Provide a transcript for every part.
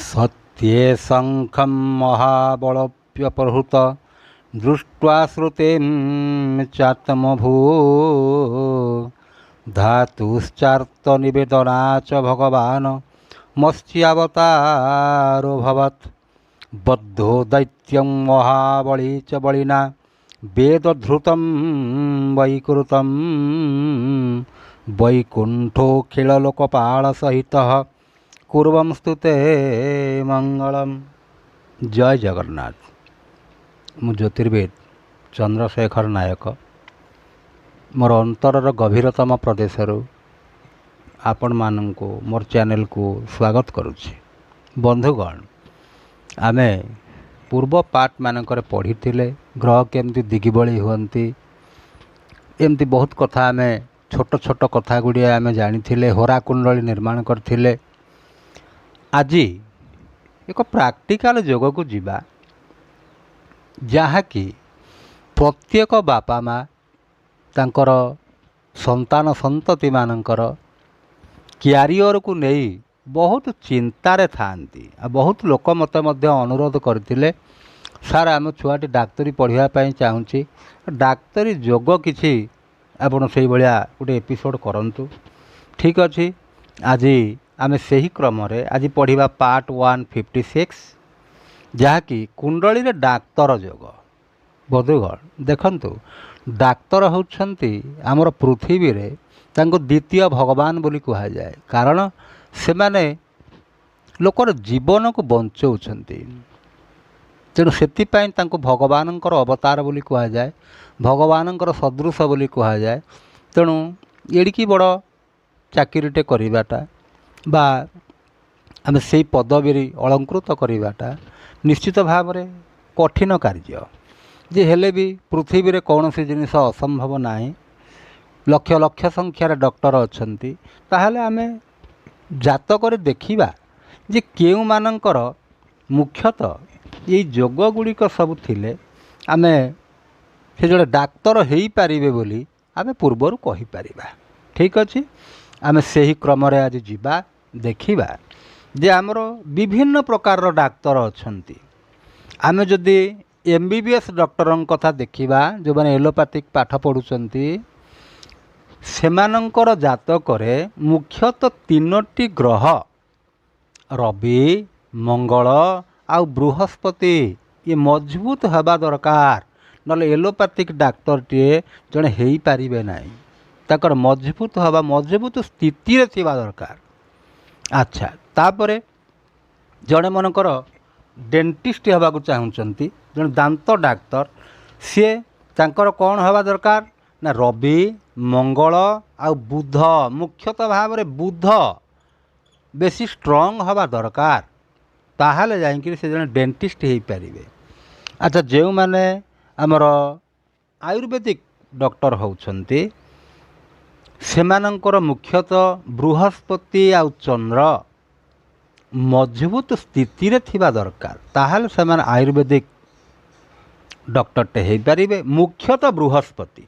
सत्ये शंखं महाबलव्यपहृत दृष्ट्वा श्रुतिं चात्मभू धातुश्चार्तनिवेदना च भगवान् मत्स्यावतारोऽभवत् बद्धो दैत्यं महाबली च बलिना वेदधृतं वैकृतं वैकुण्ठोऽखिललोकपालसहितः कुर्वं स्तुते मंगलम। जय जगन्नाथ। मु ज्योतिर्वेद चंद्रशेखर नायक मोर अंतरर गभीरतम प्रदेश आपण मानू मोर चैनल को स्वागत करुछि। बंधुगण, आमे पूर्व पाठ मानकर पढ़ी ग्रह केमती दिगिबली हुअन्ति एमती बहुत कथा आमे छोट छोट कथा गुड़िया आमे जानी होरा कुंडली निर्माण करथिले। आज एक प्राक्टिकल जोग को जीवा जहाँकि प्रत्येक बापा माँ तांकर संतान संतति मानकर क्यारियर को नहीं बहुत चिंतार थांती। बहुत लोक मत अनुरोध करते सार आम छुआटी डाक्तरी पढ़ाई चाहूँगी डाक्तरी जोग किसी आपड़ से भाया गोटे एपिसोड करंतु। ठीक अच्छे, आज आमे सही क्रम आज पढ़ा पार्ट 156 जहाँकि कुंडली रे डाक्तर जोग। बंधुगण देखंतु, डाक्तर होउछंती आमर पृथ्वी रे तांको द्वितीय भगवान बोली कहा जाए, कारण से माने लोकर जीवन को बंचौछंती। तेणु सेतिपाई तांको भगवानंकर अवतार बोली कहा जाए, भगवानंकर सदृश बोली कहा जाए। तेणु एड़िकी बड़ चाकरीटे करिबाटा बा आम से पदवी अलंकृत करवाटा निश्चित भाव में कठिन कार्य। जे हेले भी पृथ्वी रे कौन सी जिनिस असंभव नाही। लक्ष लक्ष संख्यार डॉक्टर अच्छंती, ताहले आमे जातक देखिबा जे केउ मानकर मुख्यतः ये जोग गुड़िक सब थिले आमे से जड़े डाक्तर हो पारिबे बोली आमे पूर्वर कहि परिबा। ठीक अच्छे, आमे सही क्रम रे आज जीवा देखिबा जे आमर विभिन्न प्रकार डाक्तर अच्छंती। आमे जदि MBBS डॉक्टर कथा देखिबा जो माने एलोपैथिक पाठ पढ़ुचंती सेमानंकर जातकरे मुख्यतः 3टी ग्रह रवि मंगल आउ बृहस्पति ये मजबूत हवा दरकार, नले एलोपैथिक डाक्तर टे जड़े हो पारिबे नाही। ताकर मजबूत हवा मजबूत स्थिति रे थिबा दरकार। अच्छा, तापरे जड़े मनकर डेंटिस्ट हवा को चाहूँगी जड़े दांत डाक्तर सी तांकर कौन हवा दरकार ना रवि मंगल आउ बुध, मुख्यतः भाव में बुध बेसी स्ट्रंग हवा दरकार, ताहले जाइए से जड़े डेंटिस्ट हो पारिबे। अच्छा, जो माने आमर आयुर्वेदिक डॉक्टर होउछंती सेमानंकर मुख्यतः बृहस्पति आउ चंद्र मजबूत स्थिति रे थिबा दरकार, ताहले सेमान आयुर्वेदिक डॉक्टर टे हो पारिबे। मुख्यतः बृहस्पति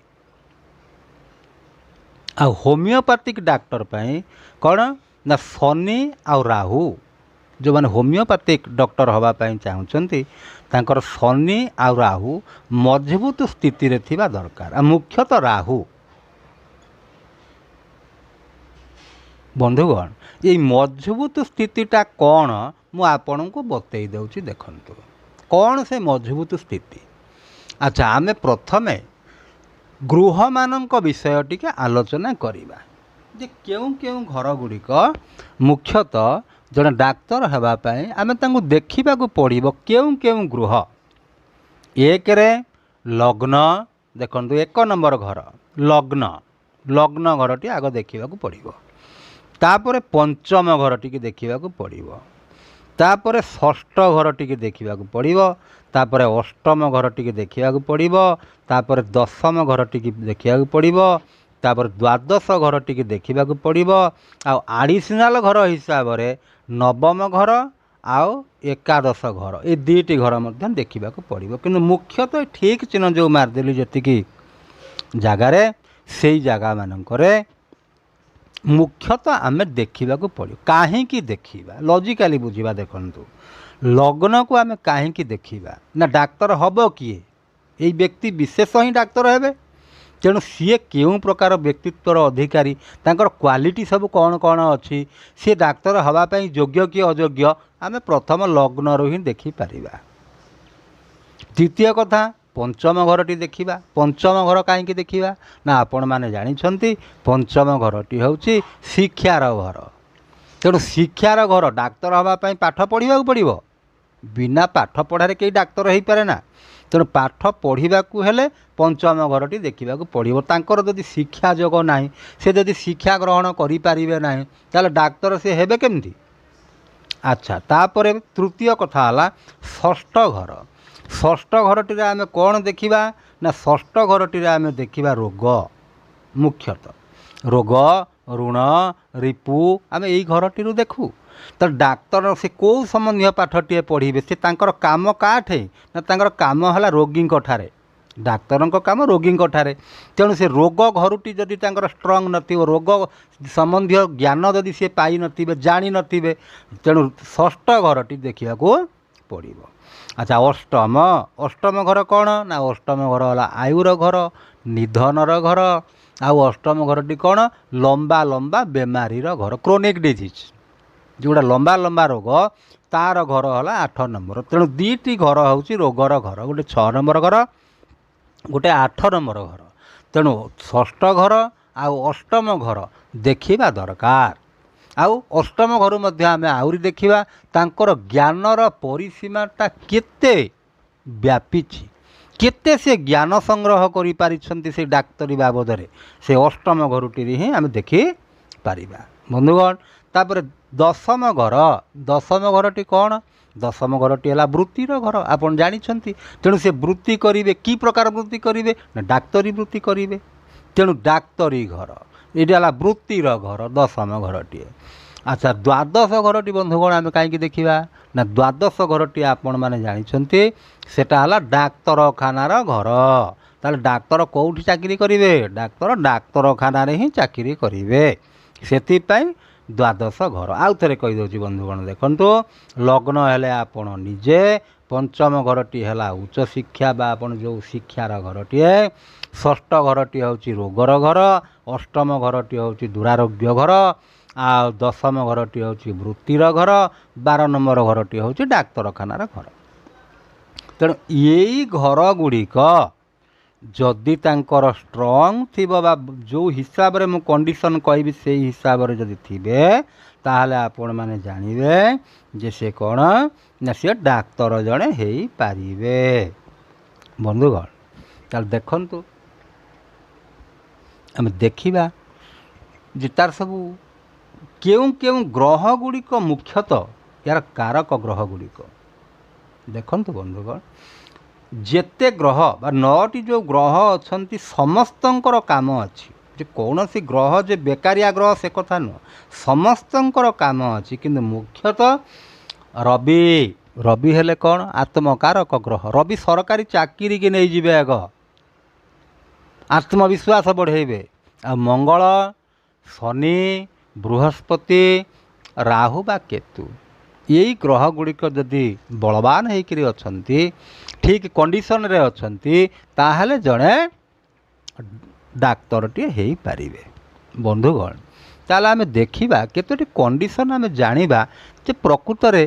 आ होमियोपैथिक डॉक्टर पाई कौन ना शनि आउ राहु। जो माने होमियोपैथिक डॉक्टर हवा पाई चाहूँगी तांकर शनि आउ राहु मजबूत स्थिति रे थिबा दरकार, आ मुख्यतः राहु। बंधुगण, ये मजबूत स्थितिटा कौन मु आपन को बतई दउची देखंतु कौन से मजबूत स्थिति। अच्छा, आमे प्रथमे गृह मानक विषय टिके आलोचना करिबा जे केउ केउ घर गुड़िक मुख्यतः जड़े डाक्तर हेबापाई आमे तांको देखिबा को पड़िबो केउ केउ गृह। एक रे लग्न देखंतु 1 नंबर घर लग्न, लग्न घरटी आग देखिबा को पड़िबो। तापरे पंचम घर टी देखा पड़ो, तापरे षष्ठ घर टी देखा पड़ो, तापरे अष्टम घर टी देखा पड़ो, तापरे दशम घर टी देखा पड़ो, तापर द्वादश घर टी देखा पड़ो। आडिशनाल घर हिसाब से नवम घर ଆଉ ଏକାଦଶ ଘର, ଏ ଦୁଇଟି ଘର ମଧ୍ୟ ଦେଖିବାକୁ ପଡ଼ିବ। କିନ୍ତୁ ମୁଖ୍ୟତଃ ଠିକ୍ ଚିହ୍ନ ଯେଉଁ ମାରିଦେଲି ଯେତିକି ଜାଗାରେ, ସେଇ ଜାଗାମାନଙ୍କରେ ମୁଖ୍ୟତଃ ଆମେ ଦେଖିବାକୁ ପଡ଼ିବ। କାହିଁକି ଦେଖିବା? ଲଜିକାଲି ବୁଝିବା। ଦେଖନ୍ତୁ, ଲଗ୍ନକୁ ଆମେ କାହିଁକି ଦେଖିବା ନା ଡାକ୍ତର ହେବ କିଏ? ଏଇ ବ୍ୟକ୍ତି ବିଶେଷ ହିଁ ଡାକ୍ତର ହେବେ। ତେଣୁ ସିଏ କେଉଁ ପ୍ରକାର ବ୍ୟକ୍ତିତ୍ୱର ଅଧିକାରୀ, ତାଙ୍କର କ୍ୱାଲିଟି ସବୁ କ'ଣ କ'ଣ ଅଛି, ସିଏ ଡାକ୍ତର ହେବା ପାଇଁ ଯୋଗ୍ୟ କି ଅଯୋଗ୍ୟ, ଆମେ ପ୍ରଥମ ଲଗ୍ନରୁ ହିଁ ଦେଖିପାରିବା। ଦ୍ୱିତୀୟ କଥା, ପଞ୍ଚମ ଘରଟି ଦେଖିବା। ପଞ୍ଚମ ଘର କାହିଁକି ଦେଖିବା ନା ଆପଣମାନେ ଜାଣିଛନ୍ତି ପଞ୍ଚମ ଘରଟି ହେଉଛି ଶିକ୍ଷାର ଘର। ତେଣୁ ଶିକ୍ଷାର ଘର, ଡାକ୍ତର ହେବା ପାଇଁ ପାଠ ପଢ଼ିବାକୁ ପଡ଼ିବ। ବିନା ପାଠ ପଢ଼ାରେ କେହି ଡାକ୍ତର ହେଇପାରେ ନା। ତେଣୁ ପାଠ ପଢ଼ିବାକୁ ହେଲେ ପଞ୍ଚମ ଘରଟି ଦେଖିବାକୁ ପଡ଼ିବ। ତାଙ୍କର ଯଦି ଶିକ୍ଷା ଯୋଗ ନାହିଁ, ସେ ଯଦି ଶିକ୍ଷା ଗ୍ରହଣ କରିପାରିବେ ନାହିଁ, ତାହେଲେ ଡାକ୍ତର ସେ ହେବେ କେମିତି? ଆଚ୍ଛା, ତାପରେ ତୃତୀୟ କଥା ହେଲା ଷଷ୍ଠ ଘର। ଷଷ୍ଠ ଘରଟିରେ ଆମେ କ'ଣ ଦେଖିବା ନା ଷଷ୍ଠ ଘରଟିରେ ଆମେ ଦେଖିବା ରୋଗ। ମୁଖ୍ୟତଃ ରୋଗ, ଋଣ, ରିପୁ ଆମେ ଏଇ ଘରଟିରୁ ଦେଖୁ। ତ ଡାକ୍ତର ସେ କେଉଁ ସମ୍ବନ୍ଧୀୟ ପାଠଟିଏ ପଢ଼ିବେ? ସେ ତାଙ୍କର କାମ କାଠେ ନା ତାଙ୍କର କାମ ହେଲା ରୋଗୀଙ୍କ ଠାରେ। ଡାକ୍ତରଙ୍କ କାମ ରୋଗୀଙ୍କ ଠାରେ। ତେଣୁ ସେ ରୋଗ ଘରଟି ଯଦି ତାଙ୍କର ଷ୍ଟ୍ରଙ୍ଗ ନଥିବ, ରୋଗ ସମ୍ବନ୍ଧୀୟ ଜ୍ଞାନ ଯଦି ସେ ପାଇନଥିବେ, ଜାଣିନଥିବେ, ତେଣୁ ଷଷ୍ଠ ଘରଟି ଦେଖିବାକୁ ପଡ଼ିବ। ଆଚ୍ଛା, ଅଷ୍ଟମ। ଅଷ୍ଟମ ଘର କ'ଣ ନା ଅଷ୍ଟମ ଘର ହେଲା ଆୟୁର ଘର, ନିଧନର ଘର। ଆଉ ଅଷ୍ଟମ ଘରଟି କ'ଣ? ଲମ୍ବା ଲମ୍ବା ବେମାରୀର ଘର, କ୍ରୋନିକ୍ ଡିଜିଜ୍, ଯେଉଁଟା ଲମ୍ବା ଲମ୍ବା ରୋଗ, ତା'ର ଘର ହେଲା 8 ନମ୍ବର। ତେଣୁ ଦୁଇଟି ଘର ହେଉଛି ରୋଗର ଘର, ଗୋଟେ 6 ନମ୍ବର ଘର, ଗୋଟେ 8 ନମ୍ବର ଘର। ତେଣୁ ଷଷ୍ଠ ଘର ଆଉ ଅଷ୍ଟମ ଘର ଦେଖିବା ଦରକାର। ଆଉ ଅଷ୍ଟମ ଘରୁ ମଧ୍ୟ ଆମେ ଆହୁରି ଦେଖିବା ତାଙ୍କର ଜ୍ଞାନର ପରିସୀମାଟା କେତେ ବ୍ୟାପିଛି, କେତେ ସେ ଜ୍ଞାନ ସଂଗ୍ରହ କରିପାରିଛନ୍ତି ସେ ଡାକ୍ତରୀ ବାବଦରେ, ସେ ଅଷ୍ଟମ ଘରଟିରେ ହିଁ ଆମେ ଦେଖିପାରିବା। ବନ୍ଧୁଗଣ, ତାପରେ ଦଶମ ଘର। ଦଶମ ଘରଟି କ'ଣ? ଦଶମ ଘରଟି ହେଲା ବୃତ୍ତିର ଘର, ଆପଣ ଜାଣିଛନ୍ତି। ତେଣୁ ସେ ବୃତ୍ତି କରିବେ, କି ପ୍ରକାର ବୃତ୍ତି କରିବେ ନା ଡାକ୍ତରୀ ବୃତ୍ତି କରିବେ। ତେଣୁ ଡାକ୍ତରୀ ଘର, ଏଇଟା ହେଲା ବୃତ୍ତିର ଘର, ଦଶମ ଘରଟିଏ। ଆଚ୍ଛା, ଦ୍ୱାଦଶ ଘରଟି ବନ୍ଧୁଗଣ ଆମେ କାହିଁକି ଦେଖିବା ନା ଦ୍ୱାଦଶ ଘରଟି ଆପଣମାନେ ଜାଣିଛନ୍ତି ସେଟା ହେଲା ଡାକ୍ତରଖାନାର ଘର। ତାହେଲେ ଡାକ୍ତର କେଉଁଠି ଚାକିରି କରିବେ? ଡାକ୍ତର ଡାକ୍ତରଖାନାରେ ହିଁ ଚାକିରି କରିବେ। ସେଥିପାଇଁ ଦ୍ୱାଦଶ ଘର। ଆଉ ଥରେ କହିଦେଉଛି ବନ୍ଧୁଗଣ, ଦେଖନ୍ତୁ, ଲଗ୍ନ ହେଲେ ଆପଣ ନିଜେ, ପଞ୍ଚମ ଘରଟି ହେଲା ଉଚ୍ଚଶିକ୍ଷା ବା ଆପଣ ଯେଉଁ ଶିକ୍ଷାର ଘରଟିଏ, ଷଷ୍ଠ ଘରଟି ହେଉଛି ରୋଗର ଘର, ଅଷ୍ଟମ ଘରଟି ହେଉଛି ଦୁରାରୋଗ୍ୟ ଘର, ଆଉ ଦଶମ ଘରଟି ହେଉଛି ବୃତ୍ତିର ଘର, 12 ନମ୍ବର ଘରଟି ହେଉଛି ଡାକ୍ତରଖାନାର ଘର। ତେଣୁ ଏଇ ଘର ଗୁଡ଼ିକ ଯଦି ତାଙ୍କର ଷ୍ଟ୍ରଙ୍ଗ ଥିବ ବା ଯେଉଁ ହିସାବରେ ମୁଁ କଣ୍ଡିସନ୍ କହିବି ସେଇ ହିସାବରେ ଯଦି ଥିବେ, ତାହେଲେ ଆପଣମାନେ ଜାଣିବେ ଯେ ସେ କ'ଣ ନା ସେ ଡାକ୍ତର ଜଣେ ହେଇପାରିବେ। ବନ୍ଧୁଗଣ, ତାହେଲେ ଦେଖନ୍ତୁ, ଆମେ ଦେଖିବା ଯେ ତାର ସବୁ କେଉଁ କେଉଁ ଗ୍ରହ ଗୁଡ଼ିକ ମୁଖ୍ୟତଃ ଏହାର କାରକ ଗ୍ରହ ଗୁଡ଼ିକ। ଦେଖନ୍ତୁ ବନ୍ଧୁଗଣ, ଯେତେ ଗ୍ରହ ବା 9ଟି ଯେଉଁ ଗ୍ରହ ଅଛନ୍ତି ସମସ୍ତଙ୍କର କାମ ଅଛି। ଯେ କୌଣସି ଗ୍ରହ ଯେ ବେକାରିଆ ଗ୍ରହ ସେ କଥା ନୁହଁ, ସମସ୍ତଙ୍କର କାମ ଅଛି। କିନ୍ତୁ ମୁଖ୍ୟତଃ ରବି ହେଲେ କ'ଣ? ଆତ୍ମକାରକ ଗ୍ରହ। ରବି ସରକାରୀ ଚାକିରିକି ନେଇଯିବେ, ଆଗ ଆତ୍ମବିଶ୍ୱାସ ବଢ଼େଇବେ। ଆଉ ମଙ୍ଗଳ, ଶନି, ବୃହସ୍ପତି, ରାହୁ ବା କେତୁ, ଏଇ ଗ୍ରହ ଗୁଡ଼ିକ ଯଦି ବଳବାନ ହେଇକରି ଅଛନ୍ତି, ଠିକ୍ କଣ୍ଡିସନରେ ଅଛନ୍ତି, ତାହେଲେ ଜଣେ ଡାକ୍ତରଟିଏ ହେଇପାରିବେ। ବନ୍ଧୁଗଣ, ତାହେଲେ ଆମେ ଦେଖିବା କେତୋଟି କଣ୍ଡିସନ୍ ଆମେ ଜାଣିବା ଯେ ପ୍ରକୃତରେ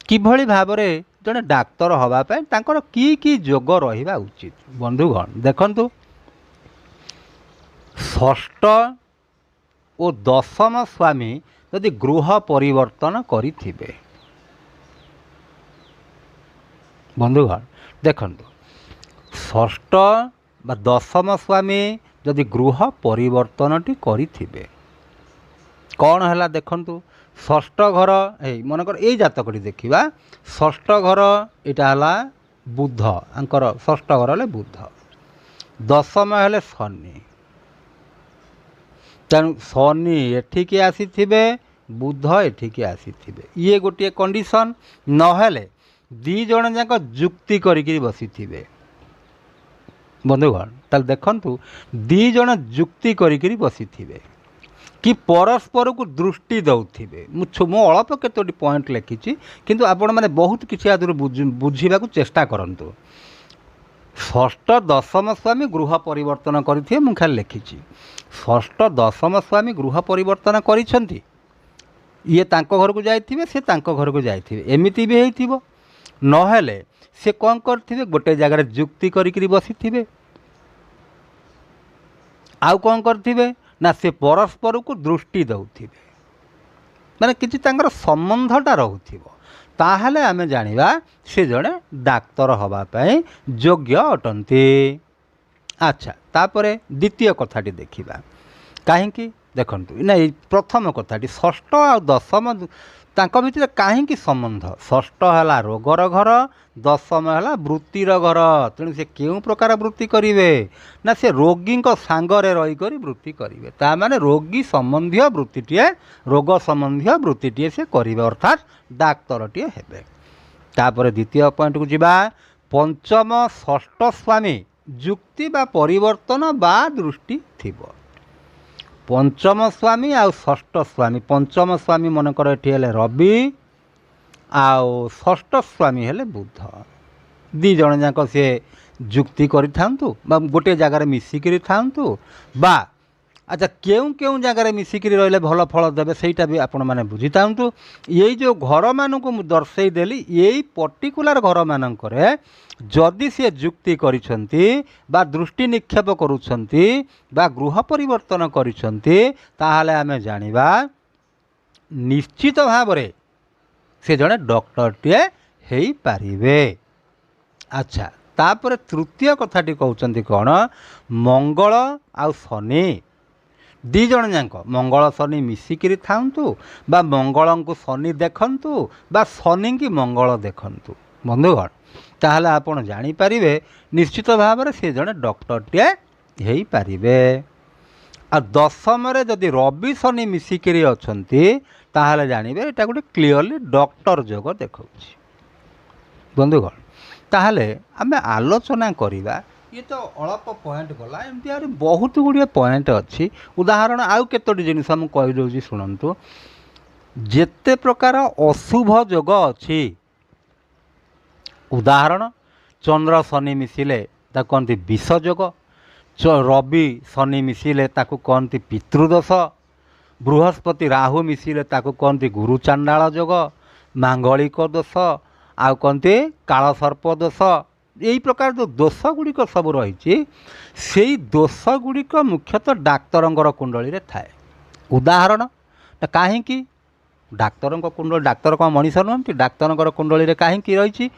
କିଭଳି ଭାବରେ ଜଣେ ଡାକ୍ତର ହେବା ପାଇଁ ତାଙ୍କର କି କି ଯୋଗ ରହିବା ଉଚିତ। ବନ୍ଧୁଗଣ, ଦେଖନ୍ତୁ, ଷଷ୍ଠ ଓ ଦଶମ ସ୍ୱାମୀ ଯଦି ଗୃହ ପରିବର୍ତ୍ତନ କରିଥିବେ, ବନ୍ଧୁଗଣ ଦେଖନ୍ତୁ, ଷଷ୍ଠ ବା ଦଶମ ସ୍ୱାମୀ ଯଦି ଗୃହ ପରିବର୍ତ୍ତନଟି କରିଥିବେ, କ'ଣ ହେଲା ଦେଖନ୍ତୁ, ଷଷ୍ଠ ଘର, ମନେକର ଏଇ ଜାତକଟି ଦେଖିବା, ଷଷ୍ଠ ଘର ଏଇଟା ହେଲା ବୁଧ, ଆଙ୍କର ଷଷ୍ଠ ଘର ହେଲେ ବୁଧ, ଦଶମ ହେଲେ ଶନି। ତେଣୁ ଶନି ଏଠିକି ଆସିଥିବେ, बुध एठिकी आसीथिबे ये गोटे कंडीशन नहेले दी जण जाक जुक्ति करिकी बसिथिबे बंधुगण ताल देखंतु दी जण जुक्ति करिकी बसिथिबे कि परस्पर को दृष्टि दौथिबे मु अल्प केतोटी पॉइंट लिखिछि किंतु आपण माने बहुत किछि आदर बुझिबा को चेष्टा करंतु षष्ठ दशम स्वामी गृह परिवर्तन करथिबे मु खाली लिखिछि षष्ठ दशम स्वामी गृह परिवर्तन करिसंती ये तांको घर को जाइथिबे से तांको घर को जाइथिबे एमिति भी हेइथिबो नहेले से कौन करथिबे गोटे जगह जुक्ति करिकरी बसिथिबे आउ कौन करथिबे ना से परस्पर को दृष्टि दौथिबे माने किछि तांकर संबंधटा रहउथिबो ताहले आमे जानिबा से जणे डाक्तर हवा पई योग्य अटंती। अच्छा तापरे द्वितीय कथाटी देखिबा काहेकि देखंतु ना प्रथम कथाटी षष्ठ आ दशम तांको भितर काहेकि संबंध षष्ठ हला रोगर घर दशम हला वृत्तिर घर तेणु से केउं प्रकार वृत्ति करिवे ना से रोगी सांगरे रही करी वृत्ति करिवे ता माने रोगी संबंधी वृत्तिटीए रोग संबंधी वृत्तिटीए से करिवे अर्थात डाक्तरटीए हेबे। तापर द्वितीय पॉइंट को जिबा पंचम षष्ठ स्वामी जुक्ति बा परिवर्तन बा दृष्टि थिबो पंचम स्वामी आउ षष्ठ स्वामी पंचम स्वामी मनकर एठी हेले रवि आउ षष्ठ स्वामी हेले बुध दी जण जाक से जुक्ति करिथांतु बा गोटे जगार मिसिकिरी थांतु बा अच्छा केउं केउं जगार मिसिकिरी रहिले भल फल देबे सेटा भी आपण माने बुझिथांतु ये जो घर मानकु मु दर्शेई देली यही पर्टिकुलर घर मानकरे जदि से जुक्ति करिसंती बा दृष्टि निक्षेप करुछंती बा गृह परिवर्तन करिसंती ताहाले आमे जानिबा निश्चित भावरे से जड़े डॉक्टरटीए हेई पारिबे। अच्छा तापर तृतीय कथाटी कहउचंती कौन मंगल आउ शनि दी जण जाक मंगल शनि मिसिकिरी थांतु बा मंगल को शनि देखंतु बा शनि की मंगल देखंतु बंधुगण ताहले आपण जानी पारिबे निश्चित भाव में से जड़े डॉक्टरटीए हेई पारिबे। आ दशम रे जदि रवि शनि मिसिकिरी अछंती ताहले जानिबे एटा गोटे क्लियरली डॉक्टर जोग देखौछि बंधुगण ताहले आमे आलोचना करिबा ये तो अल्प पॉइंट गला एमती आर बहुत गुड़िए पॉइंट अच्छी उदाहरण आउ केतोटी जिनिस हम कहि दउछि सुनंतु जेते प्रकार अशुभ जोग अच्छी उदाहरण चंद्र शनि मिसिले ताको कहते विष जोग रवि शनि मिसिले ताको कहते पितृदोष बृहस्पति राहु मिसिले ताको कहते गुरु चांडाल जोग मांगलिक दोष आउ कहते काल सर्प दोष यही प्रकार जो दोष गुड़िक सब रही से दोष गुड़िक मुख्यतः डाक्तर कुंडली रे थाए उदाहरण कहीं डाक्तर कुंडली डाक्तर कौन मनीष नुहति डाक्तर कुंडली रे कहीं रही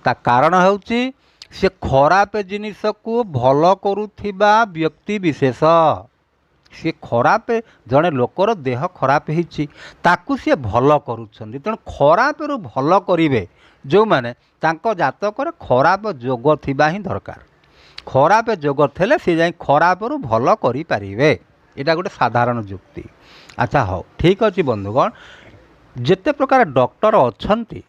कारण होउची से खराब जिनिस को भल करुथिबा व्यक्ति विशेष सी खराब जड़े लोकर देह खराब होती सी भल करुछंती तेणु खराब रु भल करिवे जो माने तांको जातक खराब जोग थिबा ही दरकार खराब जोग थेले सी जाई खराब रु भल करि पारिबे एटा गोटे साधारण जुक्ति। अच्छा हो ठीक अछि बंधुगण जेते प्रकार डॉक्टर अछंती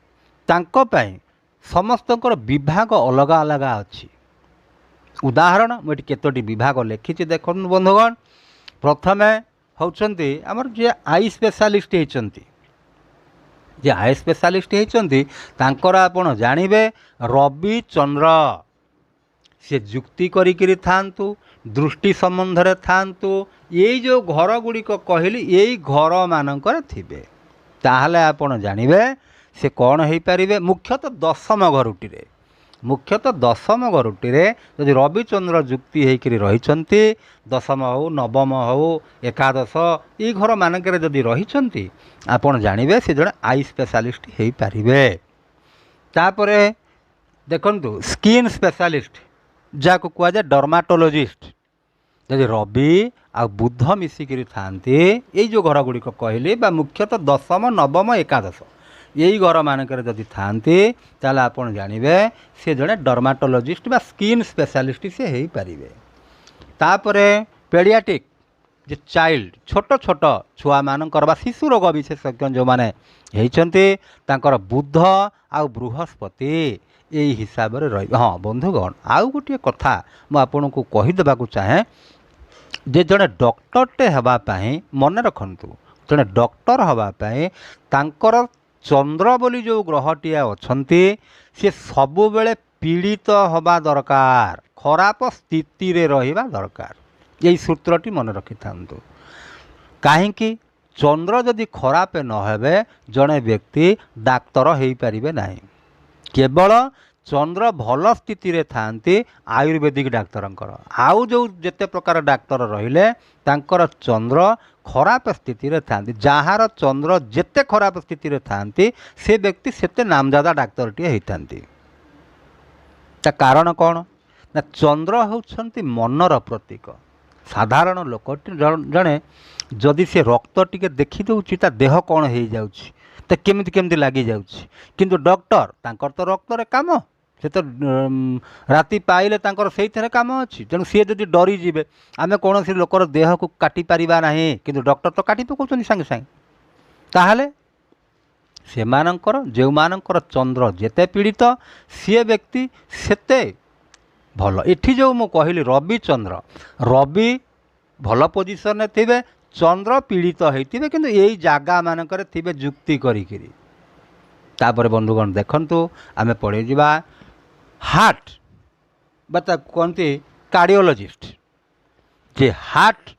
तांको पई समस्तकर विभाग अलग अलग अच्छी उदाहरण मुझे केतोटी विभाग लिखी देख बंधुगण प्रथमे होउछंती आमर जे आई स्पेशलिस्ट होती जे आई स्पेशलिस्ट होती तांकर आपण जानिबे रवि चंद्र से जुक्ति करिकिरी थांतु दृष्टि संबंध रे थांतु यही जो घर गुड़िक कहली यही घर मानकर थिबे ताहले आपण जानिबे से कौन हो पारे मुख्यतः दशम घरुटी जदि रविचंद्र जुक्ति होकर रही दशम हो नवम हो एकादश ये घर मानक जदि रही आपड़ जानवे से जड़े आई स्पेशलिस्ट हो पारे। तापर देखु स्किन स्पेशलिस्ट जहाँ को कहुए डर्माटोलोजिस्ट जदि रवि आ बुध मिसिकी था ये जो घर गुड़िक कहली मुख्यतः दशम नवम एकादश यही घर मानक जदि थांती ताले आपण जानवे से जड़े डर्माटोलोजिस्ट बा स्किन स्पेशलिस्ट से हो पारे। तापर पेडियाट्रिक जे चाइल्ड छोट छोट छुआ मानकर बा शिशु रोग विशेषज्ञ जो माने होइछन्ति तांकर बुध आ बृहस्पति यही हिसाब से रही। हाँ बंधुगण आउ गोटे कथा मुझे आपन को कहीदेवाक चाहे जे जड़े डॉक्टरटे हवापाई मन रखु जड़े डॉक्टर हवापाई तांकर चंद्र बोली जो ग्रहटी अच्छी सी सबु बेले पीड़ित हवा दरकार खराब स्थिति रे रहिबा दरकार यही सूत्रटी मन रखि थांतु। काहेकि चंद्र जदि खराब न हेबे जड़े व्यक्ति डाक्तर हो पारिबे नाही। केवल चंद्र भल स्थिति रे थांती आयुर्वेदिक डाक्तरंकर आउ जो जेते प्रकार डाक्तर रहिले तांकर चंद्र खराब स्थिति रे थांती जहार चंद्र जेते खराब स्थिति रे थांती से व्यक्ति सेते नामजादा डाक्तरटी होइथांती। ता कारण कौन ना चंद्र होउछंती मनर प्रतीक। साधारण लोक जड़े जदि से रक्त टिके देखी दउछि ता देह कौन हो जाउछि तो केमिति केमिति लगी जाउछि किंतु डॉक्टर तांकर तो रक्त रे काम से तो राति पाइले तांकर सेइथरे काम अछि तेणु सी जदि डरी जिवे आमे कौनसी लोकर देह को काटी पारिबा नाही किंतु डॉक्टर तो काटी पकाउछन संगे संगे ताहाले सेमानंकर जो मानंकर चंद्र जेते पीड़ित सी व्यक्ति सेते भल। एठी जो मु कहली रवि चंद्र रवि भल पोजिशन थे चंद्र पीड़ित होते किंतु यही जगह मानकर थे जुक्ति करिकिरी तापर बंधुगण देखंतु आमे पढ़े जिबा हार्ट बता कहते कार्डियोलॉजिस्ट जे हार्ट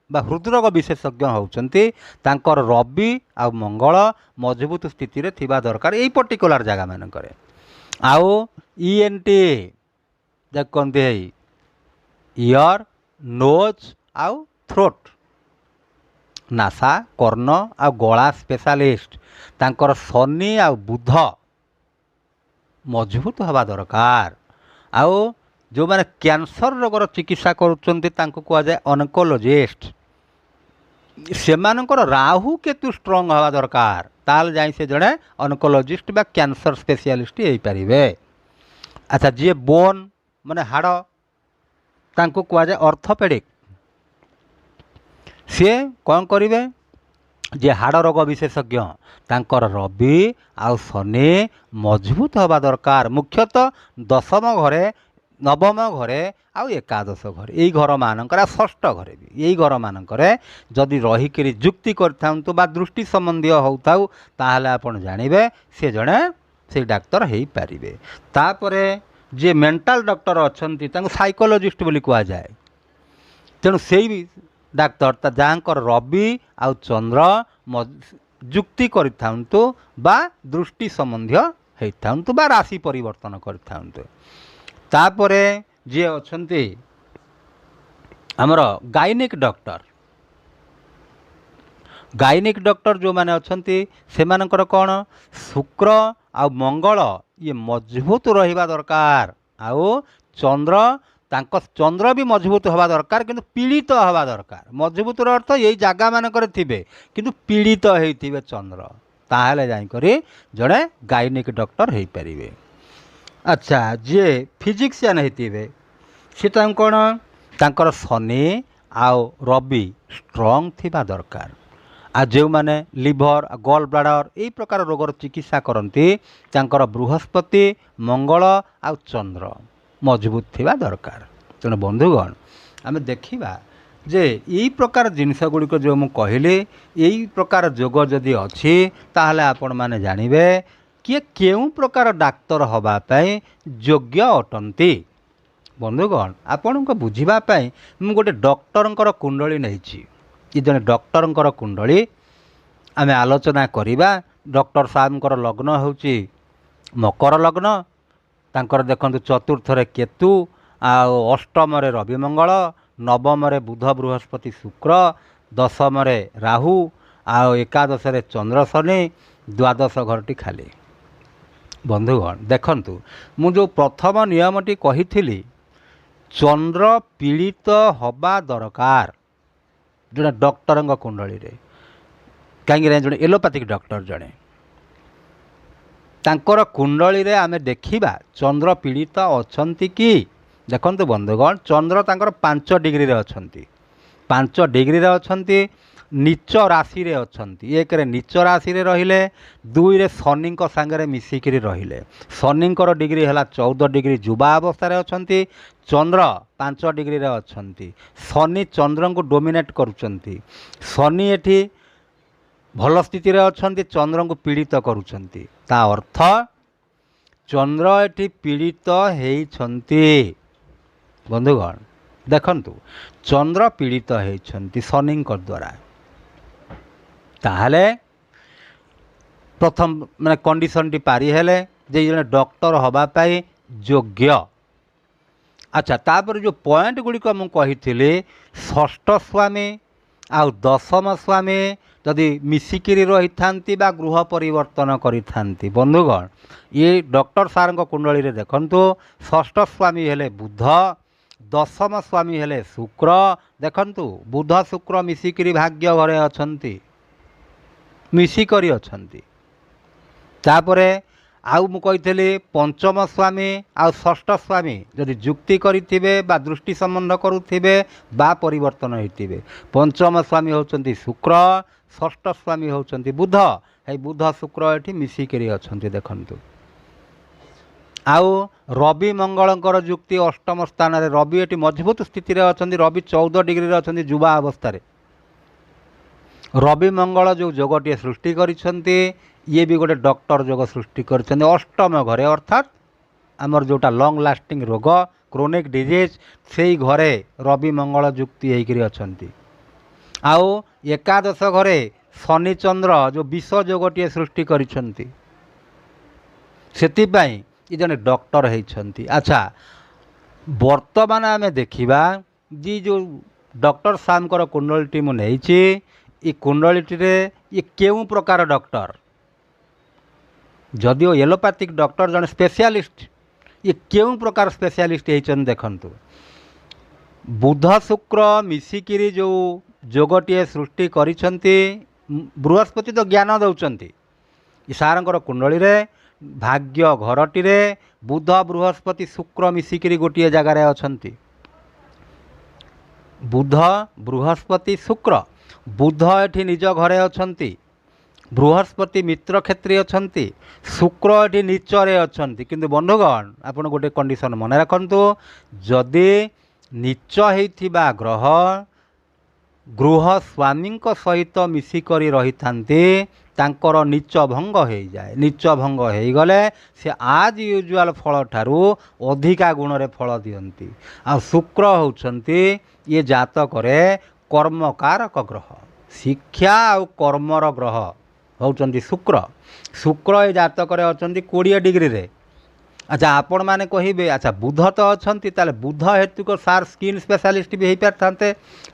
बा हृदरोग विशेषज्ञ होउचंती तांकर रवि आ मंगल मजबूत स्थिति रे थिबा दरकार यही पर्टिकुलर जगह मानकर। आउ ईएनटी देखते ईयर नोज आउ थ्रोट नासा कर्ण आ गला स्पेशलिस्ट तांकर शनि आ बुध मजबूत हवा दरकार। आउ जो माने कैंसर रोगर चिकित्सा करुचंती तांको कुआ जाए ऑन्कोलॉजिस्ट सेमानंकर राहु केतु स्ट्रॉंग हवा दरकार ताल जाई से जड़े ऑन्कोलॉजिस्ट बा कैंसर स्पेशलिस्ट यही पारिबे। अच्छा जी बोन माने हाड़ तांको कुआ जाए ऑर्थोपेडिक सी कौन करिवे जे हाड़ रोग विशेषज्ञ तांकर रवि आउ शनि मजबूत हवा दरकार मुख्यतः दशम घरे नवम घरे आउ एकादश घरे यही घर मानकर षष्ठ घरे भी यही घर मानकर जदि रहीकि जुक्ति करथांतु बा दृष्टि संबंधी होताउ ताहले आपण जानिबे से जणे से डाक्तर हेई पारिबे। तापरे जे मेंटल डॉक्टर अछंती तांको साइकोलॉजिस्ट बोली कुआ जाए तेणु सेई डाक्तर ता जहाँकर रवि आउ चंद्र जुक्ति करिथांतु बा दृष्टि संबंधी होइथांतु बा राशि परिवर्तन करिथांतु। तापरे जे अछंती हमर गायनिक डॉक्टर जो माने अछंती से मानकर कौन शुक्र आ मंगल ये मजबूत रहिबा दरकार आउ चंद्र भी मजबूत हवा दरकार किंतु पीड़ित हवा दरकार मजबूत अर्थ यही जगह मानकर थिबे किंतु पीड़ित होइथिबे चंद्र ताहले जाई करी जड़े गायनिक डॉक्टर हेई परिबे। अच्छा जे फिजिक्सियन होते सी कौन तांकर शनि आउ रवि स्ट्रॉंग थिबा दरकार आ जो माने लिभर गल ब्लाडर यही प्रकार रोगर चिकित्सा करती तांकर बृहस्पति मंगल आउ चंद्र मजबूत थिबा दरकार। तेणु बंधुगण आमे देखिबा जे यही प्रकार जिनस गुड़िक जो मु कहली यही प्रकार जोग जदि अछि ताहले आपण माने जानिबे किए केउ प्रकार डाक्तर हवा पाई योग्य अटंती। बंधुगण आपण को बुझिबा पाई मु गोटे डॉक्टरंकर कुंडली नहिछि ये जने डॉक्टरंकर कुंडली आमे आलोचना करिबा। डॉक्टर साहबंकर लग्न होउछि मकर लग्न तांकर देखंतु चतुर्थ रे केतु आ अष्टम रे रवि मंगल नवम रे बुध बृहस्पति शुक्र दशम रे राहु आ एकादश रे चंद्र शनि द्वादश घरटी खाली। बंधुगण देखंतु मु जो प्रथम नियमटी कही चंद्र पीड़ित हवा दरकार जो डॉक्टर कुंडली रे कहीं जो एलोपैथिक डॉक्टर जड़े तांकर कुंडली रे आमे देखिबा चंद्र पीड़ित अछंती कि देखंतु बंधुगण चंद्र तांकर 5 डिग्री रे अछंती ପାଞ୍ଚ ଡିଗ୍ରୀରେ ଅଛନ୍ତି, ନିଚ ରାଶିରେ ଅଛନ୍ତି। ଏକରେ ନିଚ ରାଶିରେ ରହିଲେ, ଦୁଇରେ ଶନିଙ୍କ ସାଙ୍ଗରେ ମିଶିକିରି ରହିଲେ। ଶନିଙ୍କର ଡିଗ୍ରୀ ହେଲା 14 ଡିଗ୍ରୀ, ଯୁବା ଅବସ୍ଥାରେ ଅଛନ୍ତି। ଚନ୍ଦ୍ର 5 ଡିଗ୍ରୀରେ ଅଛନ୍ତି। ଶନି ଚନ୍ଦ୍ରଙ୍କୁ ଡୋମିନେଟ୍ କରୁଛନ୍ତି। ଶନି ଏଠି ଭଲ ସ୍ଥିତିରେ ଅଛନ୍ତି, ଚନ୍ଦ୍ରଙ୍କୁ ପୀଡ଼ିତ କରୁଛନ୍ତି। ତା ଅର୍ଥ ଚନ୍ଦ୍ର ଏଠି ପୀଡ଼ିତ ହେଇଛନ୍ତି। ବନ୍ଧୁଗଣ ଦେଖନ୍ତୁ, ଚନ୍ଦ୍ର ପୀଡ଼ିତ ହେଇଛନ୍ତି ଶନିଙ୍କ ଦ୍ୱାରା। ତାହେଲେ ପ୍ରଥମ ମାନେ କଣ୍ଡିସନଟି ପାରି ହେଲେ ଯେ ଜଣେ ଡକ୍ଟର ହେବା ପାଇଁ ଯୋଗ୍ୟ। ଆଚ୍ଛା, ତାପରେ ଯେଉଁ ପଏଣ୍ଟ ଗୁଡ଼ିକ ମୁଁ କହିଥିଲି, ଷଷ୍ଠ ସ୍ୱାମୀ ଆଉ ଦଶମ ସ୍ୱାମୀ ଯଦି ମିଶିକିରି ରହିଥାନ୍ତି ବା ଗୃହ ପରିବର୍ତ୍ତନ କରିଥାନ୍ତି, ବନ୍ଧୁଗଣ ଇଏ ଡକ୍ଟର ସାର୍ଙ୍କ କୁଣ୍ଡଳୀରେ ଦେଖନ୍ତୁ, ଷଷ୍ଠ ସ୍ୱାମୀ ହେଲେ ବୁଧ, ଦଶମ ସ୍ୱାମୀ ହେଲେ ଶୁକ୍ର। ଦେଖନ୍ତୁ, ବୁଧ ଶୁକ୍ର ମିଶିକିରି ଭାଗ୍ୟ ଘରେ ଅଛନ୍ତି, ମିଶିକରି ଅଛନ୍ତି। ତାପରେ ଆଉ ମୁଁ କହିଥିଲି ପଞ୍ଚମ ସ୍ୱାମୀ ଆଉ ଷଷ୍ଠ ସ୍ୱାମୀ ଯଦି ଯୁକ୍ତି କରିଥିବେ ବା ଦୃଷ୍ଟି ସମ୍ବନ୍ଧ କରୁଥିବେ ବା ପରିବର୍ତ୍ତନ ହେଇଥିବେ। ପଞ୍ଚମ ସ୍ୱାମୀ ହେଉଛନ୍ତି ଶୁକ୍ର, ଷଷ୍ଠ ସ୍ୱାମୀ ହେଉଛନ୍ତି ବୁଧ। ଏଇ ବୁଧ ଶୁକ୍ର ଏଠି ମିଶିକିରି ଅଛନ୍ତି। ଦେଖନ୍ତୁ, ଆଉ ରବି ମଙ୍ଗଳଙ୍କର ଯୁକ୍ତି ଅଷ୍ଟମ ସ୍ଥାନରେ, ରବି ଏଠି ମଜବୁତ ସ୍ଥିତିରେ ଅଛନ୍ତି। ରବି 14 ଡିଗ୍ରୀରେ ଅଛନ୍ତି ଯୁବା ଅବସ୍ଥାରେ। ରବି ମଙ୍ଗଳ ଯେଉଁ ଯୋଗଟିଏ ସୃଷ୍ଟି କରିଛନ୍ତି, ଇଏ ବି ଗୋଟେ ଡକ୍ଟର ଯୋଗ ସୃଷ୍ଟି କରିଛନ୍ତି ଅଷ୍ଟମ ଘରେ, ଅର୍ଥାତ୍ ଆମର ଯେଉଁଟା ଲଙ୍ଗ୍ ଲାଷ୍ଟିଂ ରୋଗ, କ୍ରୋନିକ୍ ଡିଜିଜ୍, ସେଇ ଘରେ ରବି ମଙ୍ଗଳ ଯୁକ୍ତି ହେଇକରି ଅଛନ୍ତି। ଆଉ ଏକାଦଶ ଘରେ ଶନି ଚନ୍ଦ୍ର ଯେଉଁ ବିଷ ଯୋଗଟିଏ ସୃଷ୍ଟି କରିଛନ୍ତି, ସେଥିପାଇଁ ଏ ଜଣେ ଡକ୍ଟର ହେଇଛନ୍ତି। ଆଚ୍ଛା, ବର୍ତ୍ତମାନ ଆମେ ଦେଖିବା ଯେ ଯେଉଁ ଡକ୍ଟର ସାମ୍ଙ୍କର କୁଣ୍ଡଳୀଟି ମୁଁ ନେଇଛି, ଏ କୁଣ୍ଡଳୀଟିରେ ଇଏ କେଉଁ ପ୍ରକାର ଡକ୍ଟର? ଯଦିଓ ଏଲୋପାଥିକ୍ ଡକ୍ଟର ଜଣେ ସ୍ପେଶିଆଲିଷ୍ଟ, ଇଏ କେଉଁ ପ୍ରକାର ସ୍ପେଶିଆଲିଷ୍ଟ ହେଇଛନ୍ତି ଦେଖନ୍ତୁ। ବୁଧ ଶୁକ୍ର ମିଶିକିରି ଯେଉଁ ଯୋଗଟିଏ ସୃଷ୍ଟି କରିଛନ୍ତି, ବୃହସ୍ପତି ତ ଜ୍ଞାନ ଦେଉଛନ୍ତି। ଏ ସାରଙ୍କର କୁଣ୍ଡଳୀରେ ଭାଗ୍ୟ ଘରଟିରେ ବୁଧ ବୃହସ୍ପତି ଶୁକ୍ର ମିଶିକିରି ଗୋଟିଏ ଜାଗାରେ ଅଛନ୍ତି। ବୁଧ ବୃହସ୍ପତି ଶୁକ୍ର, ବୁଧ ଏଠି ନିଜ ଘରେ ଅଛନ୍ତି, ବୃହସ୍ପତି ମିତ୍ର କ୍ଷେତ୍ରୀ ଅଛନ୍ତି, ଶୁକ୍ର ଏଠି ନିଚରେ ଅଛନ୍ତି। କିନ୍ତୁ ବନ୍ଧୁଗଣ ଆପଣ ଗୋଟେ କଣ୍ଡିସନ୍ ମନେ ରଖନ୍ତୁ, ଯଦି ନିଚ ହେଇଥିବା ଗ୍ରହ ଗୃହ ସ୍ୱାମୀଙ୍କ ସହିତ ମିଶିକରି ରହିଥାନ୍ତି, ତାଙ୍କର ନିଚ ଭଙ୍ଗ ହେଇଯାଏ। ନିଚ ଭଙ୍ଗ ହେଇଗଲେ ସେ ଆଜ୍ ୟୁଜୁଆଲ୍ ଫଳ ଠାରୁ ଅଧିକା ଗୁଣରେ ଫଳ ଦିଅନ୍ତି। ଆଉ ଶୁକ୍ର ହେଉଛନ୍ତି ଇଏ ଜାତକରେ କର୍ମକାରକ ଗ୍ରହ, ଶିକ୍ଷା ଆଉ କର୍ମର ଗ୍ରହ ହେଉଛନ୍ତି ଶୁକ୍ର। ଶୁକ୍ର ଏ ଜାତକରେ ଅଛନ୍ତି 20 ଡିଗ୍ରୀରେ। ଆଚ୍ଛା, ଆପଣମାନେ କହିବେ ଆଚ୍ଛା ବୁଧ ତ ଅଛନ୍ତି, ତାହେଲେ ବୁଧ ହେତୁକ ସାର୍ ସ୍କିନ୍ ସ୍ପେଶାଲିଷ୍ଟ ବି ହେଇପାରିଥାନ୍ତେ,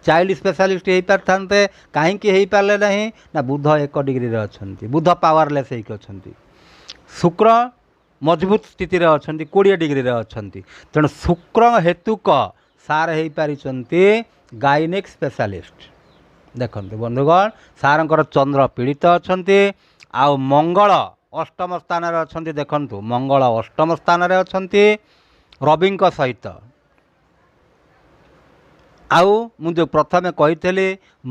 ଚାଇଲ୍ଡ ସ୍ପେଶାଲିଷ୍ଟ ହେଇପାରିଥାନ୍ତେ, କାହିଁକି ହେଇପାରିଲେ ନାହିଁ? ନା ବୁଧ 1 ଡିଗ୍ରୀରେ ଅଛନ୍ତି, ବୁଧ ପାୱାରଲେସ୍ ହେଇକି ଅଛନ୍ତି। ଶୁକ୍ର ମଜବୁତ ସ୍ଥିତିରେ ଅଛନ୍ତି, 20 ଡିଗ୍ରୀରେ ଅଛନ୍ତି। ତେଣୁ ଶୁକ୍ର ହେତୁକ ସାର୍ ହେଇପାରିଛନ୍ତି ଗାଇନିକ୍ ସ୍ପେଶାଲିଷ୍ଟ। ଦେଖନ୍ତୁ ବନ୍ଧୁଗଣ, ସାରଙ୍କର ଚନ୍ଦ୍ର ପୀଡ଼ିତ ଅଛନ୍ତି, ଆଉ ମଙ୍ଗଳ ଅଷ୍ଟମ ସ୍ଥାନରେ ଅଛନ୍ତି। ଦେଖନ୍ତୁ, ମଙ୍ଗଳ ଅଷ୍ଟମ ସ୍ଥାନରେ ଅଛନ୍ତି ରବିଙ୍କ ସହିତ। ଆଉ ମୁଁ ଯେଉଁ ପ୍ରଥମେ କହିଥିଲି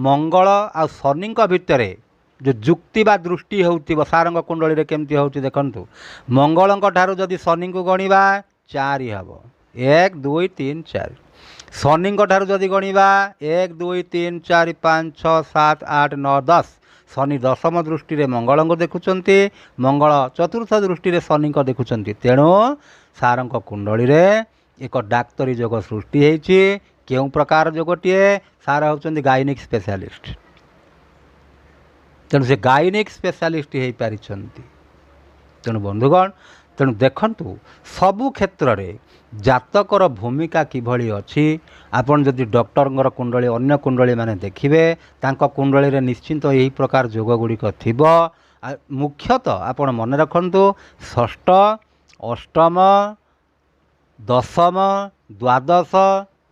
ମଙ୍ଗଳ ଆଉ ଶନିଙ୍କ ଭିତରେ ଯେଉଁ ଯୁକ୍ତି ବା ଦୃଷ୍ଟି ହେଉଥିବ ସାରଙ୍କ କୁଣ୍ଡଳୀରେ କେମିତି ହେଉଛି ଦେଖନ୍ତୁ। ମଙ୍ଗଳଙ୍କ ଠାରୁ ଯଦି ଶନିଙ୍କୁ ଗଣିବା 4 ହେବ, 1 2 3 4। ଶନିଙ୍କ ଠାରୁ ଯଦି ଗଣିବା 1 2 3 4 5 6 7 8 9 10। ଶନି ଦଶମ ଦୃଷ୍ଟିରେ ମଙ୍ଗଳଙ୍କୁ ଦେଖୁଛନ୍ତି, ମଙ୍ଗଳ ଚତୁର୍ଥ ଦୃଷ୍ଟିରେ ଶନିଙ୍କ ଦେଖୁଛନ୍ତି। ତେଣୁ ସାରଙ୍କ କୁଣ୍ଡଳୀରେ ଏକ ଡାକ୍ତରୀ ଯୋଗ ସୃଷ୍ଟି ହେଇଛି। କେଉଁ ପ୍ରକାର ଯୋଗଟିଏ? ସାର ହେଉଛନ୍ତି ଗାଇନିକ୍ ସ୍ପେଶାଲିଷ୍ଟ। ତେଣୁ ସେ ଗାଇନିକ୍ ସ୍ପେଶାଲିଷ୍ଟ ହେଇପାରିଛନ୍ତି। ତେଣୁ ବନ୍ଧୁଗଣ, ତେଣୁ ଦେଖନ୍ତୁ ସବୁ କ୍ଷେତ୍ରରେ ଜାତକର ଭୂମିକା କିଭଳି ଅଛି। ଆପଣ ଯଦି ଡକ୍ଟରଙ୍କର କୁଣ୍ଡଳୀ ଅନ୍ୟ କୁଣ୍ଡଳୀ ମାନେ ଦେଖିବେ, ତାଙ୍କ କୁଣ୍ଡଳୀରେ ନିଶ୍ଚିନ୍ତ ଏହି ପ୍ରକାର ଯୋଗ ଗୁଡ଼ିକ ଥିବ। ମୁଖ୍ୟତଃ ଆପଣ ମନେ ରଖନ୍ତୁ, ଷଷ୍ଠ, ଅଷ୍ଟମ, ଦଶମ, ଦ୍ୱାଦଶ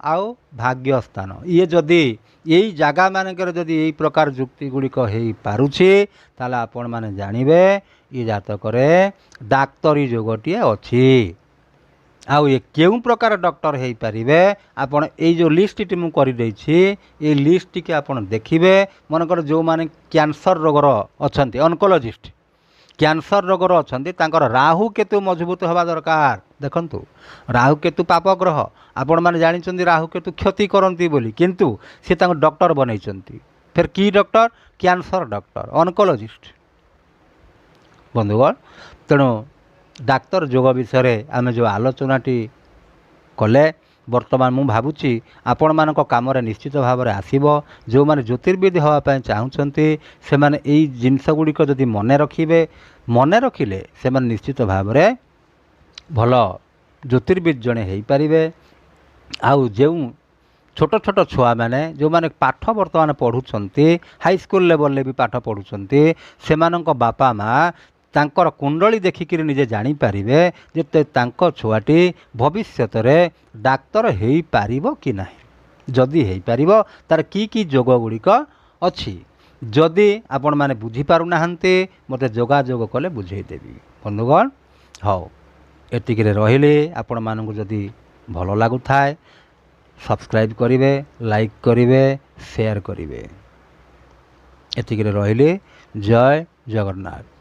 ଆଉ ଭାଗ୍ୟସ୍ଥାନ, ଇଏ ଯଦି ଏଇ ଜାଗା ମାନଙ୍କରେ ଯଦି ଏଇ ପ୍ରକାର ଯୁକ୍ତି ଗୁଡ଼ିକ ହେଇପାରୁଛି, ତାହେଲେ ଆପଣମାନେ ଜାଣିବେ ଏ ଜାତକରେ ଡାକ୍ତରୀ ଯୋଗଟିଏ ଅଛି। आउ ये केउं प्रकार डॉक्टर हो पारे आपण यो लिस्ट मु कर ये लिस्ट के आपण देखिए मनकर जो माने कैंसर रोगर अच्छा ऑन्कोलॉजिस्ट कैंसर रोगर अच्छा राहु केतु मजबूत हवा दरकार देखंतु राहु केतु पाप ग्रह आपण मैंने जानी राहु केतु क्षति करती बोली किंतु सी डॉक्टर बनई फिर की डॉक्टर कैंसर डॉक्टर ऑन्कोलॉजिस्ट बंधुगण तेणु डाक्तर जोग विषय आम जो आलोचनाटी कले बर्तमान मु भावुची आपण मानक काम निश्चित भाव में आसीबो जो माने ज्योतिर्विद होवाई चाहूँगी से माने एई जिनस गुड़िक जदि मन रखिले से माने निश्चित भाव में भल ज्योतिर्विद जड़े हो पारे आउ जो छोट छोट छुआ मैंने जो माने पाठ बर्तमान पढ़ुंट हाई स्कूल लेवल भी पाठ पढ़ुंट से बापा माँ तांकर कुंडली देखिक निजे जानीपारे जे छुआटी भविष्य डाक्तर हो पारिबो कि नहीं जदि हो पारिबो तार की जोग गुड़िक अच्छी जदि आपण मैंने बुझीपार ना मत जोगाजोग कले बुझेदेवी बंधुगण हाँ एतिक रहिले आपण मानक जदि भल लगुए सब्सक्राइब करिवे लाइक करिवे शेयर करिवे एतिक रहिले जय जगन्नाथ।